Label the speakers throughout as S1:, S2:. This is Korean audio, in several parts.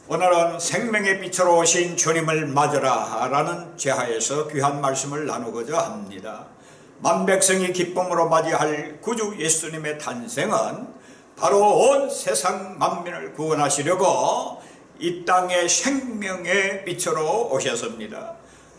S1: 오늘은 생명의 빛으로 오신 주님을 맞으라 라는 제하에서 귀한 말씀을 나누고자 합니다. 만백성이 기쁨으로 맞이할 구주 예수님의 탄생은 바로 온 세상 만민을 구원하시려고 이 땅에 생명의 빛으로 오셨습니다.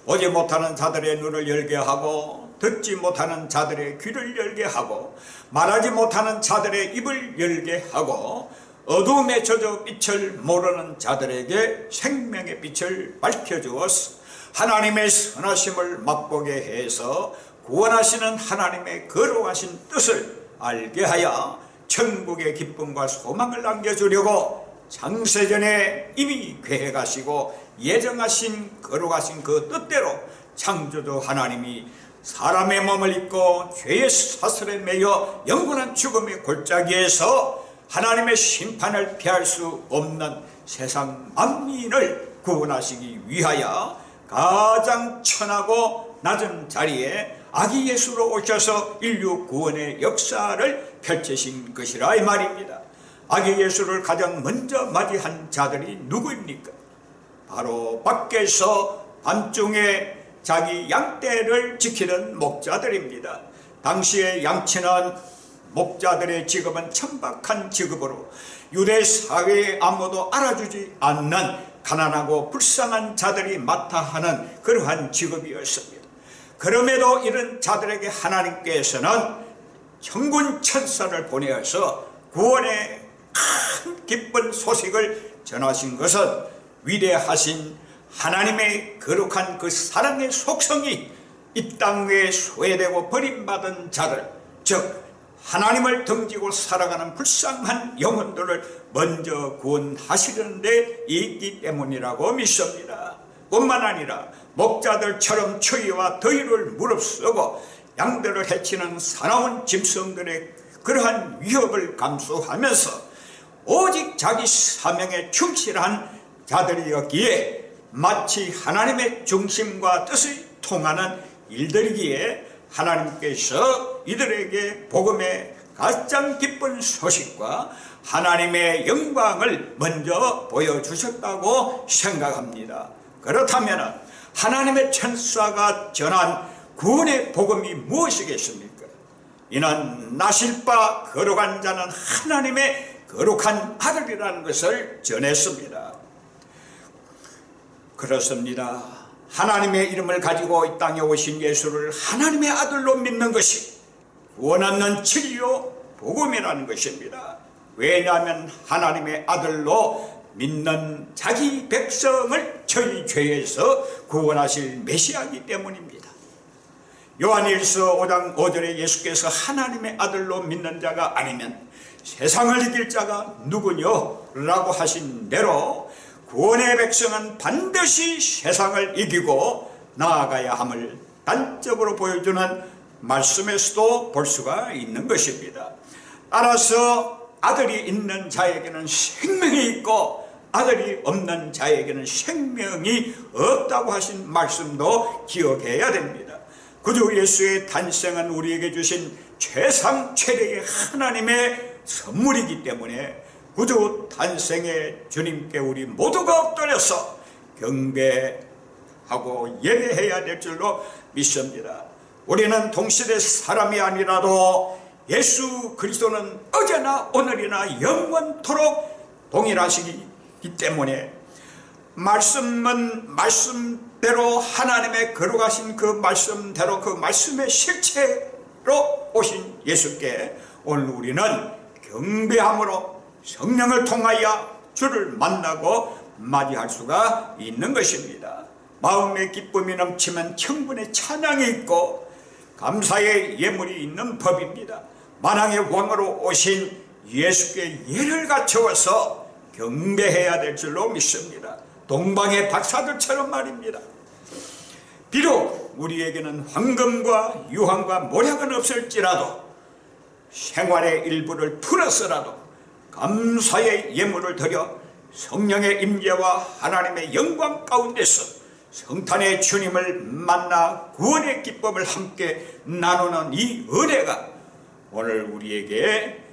S1: 보지 못하는 자들의 눈을 열게 하고, 듣지 못하는 자들의 귀를 열게 하고, 말하지 못하는 자들의 입을 열게 하고, 어두움에 젖어 빛을 모르는 자들에게 생명의 빛을 밝혀주어서 하나님의 선하심을 맛보게 해서 구원하시는 하나님의 거룩하신 뜻을 알게 하여 천국의 기쁨과 소망을 안겨주려고 창세전에 이미 계획하시고 예정하신 거룩하신 그 뜻대로 창조주 하나님이 사람의 몸을 입고 죄의 사슬에 매여 영원한 죽음의 골짜기에서 하나님의 심판을 피할 수 없는 세상 만민을 구원하시기 위하여 가장 천하고 낮은 자리에 아기 예수로 오셔서 인류 구원의 역사를 펼치신 것이라 이 말입니다. 아기 예수를 가장 먼저 맞이한 자들이 누구입니까? 바로 밖에서 밤중에 자기 양떼를 지키는 목자들입니다. 당시의 양치는 목자들의 직업은 천박한 직업으로 유대 사회에 아무도 알아주지 않는 가난하고 불쌍한 자들이 맡아 하는 그러한 직업이었습니다. 그럼에도 이런 자들에게 하나님께서는 천군 천사를 보내어서 구원의 큰 기쁜 소식을 전하신 것은 위대하신 하나님의 거룩한 그 사랑의 속성이 이 땅 위에 소외되고 버림받은 자들, 즉 하나님을 등지고 살아가는 불쌍한 영혼들을 먼저 구원하시려는 데 있기 때문이라고 믿습니다. 뿐만 아니라 목자들처럼 추위와 더위를 무릅쓰고 양들을 해치는 사나운 짐승들의 그러한 위협을 감수하면서 오직 자기 사명에 충실한 자들이었기에 마치 하나님의 중심과 뜻이 통하는 일들이기에 하나님께서 이들에게 복음의 가장 기쁜 소식과 하나님의 영광을 먼저 보여주셨다고 생각합니다. 그렇다면 하나님의 천사가 전한 구원의 복음이 무엇이겠습니까? 이는 나실 바 거룩한 자는 하나님의 거룩한 아들이라는 것을 전했습니다. 그렇습니다. 하나님의 이름을 가지고 이 땅에 오신 예수를 하나님의 아들로 믿는 것이 구원 얻는 진리요 복음이라는 것입니다. 왜냐하면 하나님의 아들로 믿는 자기 백성을 저희 죄에서 구원하실 메시아이기 때문입니다. 요한일서 5장 5절에 예수께서 하나님의 아들로 믿는 자가 아니면 세상을 이길 자가 누구뇨? 라고 하신 대로 구원의 백성은 반드시 세상을 이기고 나아가야 함을 단적으로 보여주는 말씀에서도 볼 수가 있는 것입니다. 따라서 아들이 있는 자에게는 생명이 있고 아들이 없는 자에게는 생명이 없다고 하신 말씀도 기억해야 됩니다. 구주 예수의 탄생은 우리에게 주신 최상 최대의 하나님의 선물이기 때문에 구주 탄생의 주님께 우리 모두가 엎드려서 경배하고 예배해야 될 줄로 믿습니다. 우리는 동시대 사람이 아니라도 예수 그리스도는 어제나 오늘이나 영원토록 동일하시기 때문에 말씀은 말씀대로 하나님의 거룩하신 그 말씀대로 그 말씀의 실체로 오신 예수께 오늘 우리는 경배함으로 성령을 통하여 주를 만나고 맞이할 수가 있는 것입니다. 마음의 기쁨이 넘치면 천군의 찬양이 있고 감사의 예물이 있는 법입니다. 만왕의 왕으로 오신 예수께 예를 갖추어서 경배해야 될 줄로 믿습니다. 동방의 박사들처럼 말입니다. 비록 우리에게는 황금과 유황과 모략은 없을지라도 생활의 일부를 풀어서라도 감사의 예물을 드려 성령의 임재와 하나님의 영광 가운데서 성탄의 주님을 만나 구원의 기쁨을 함께 나누는 이 은혜가 오늘 우리에게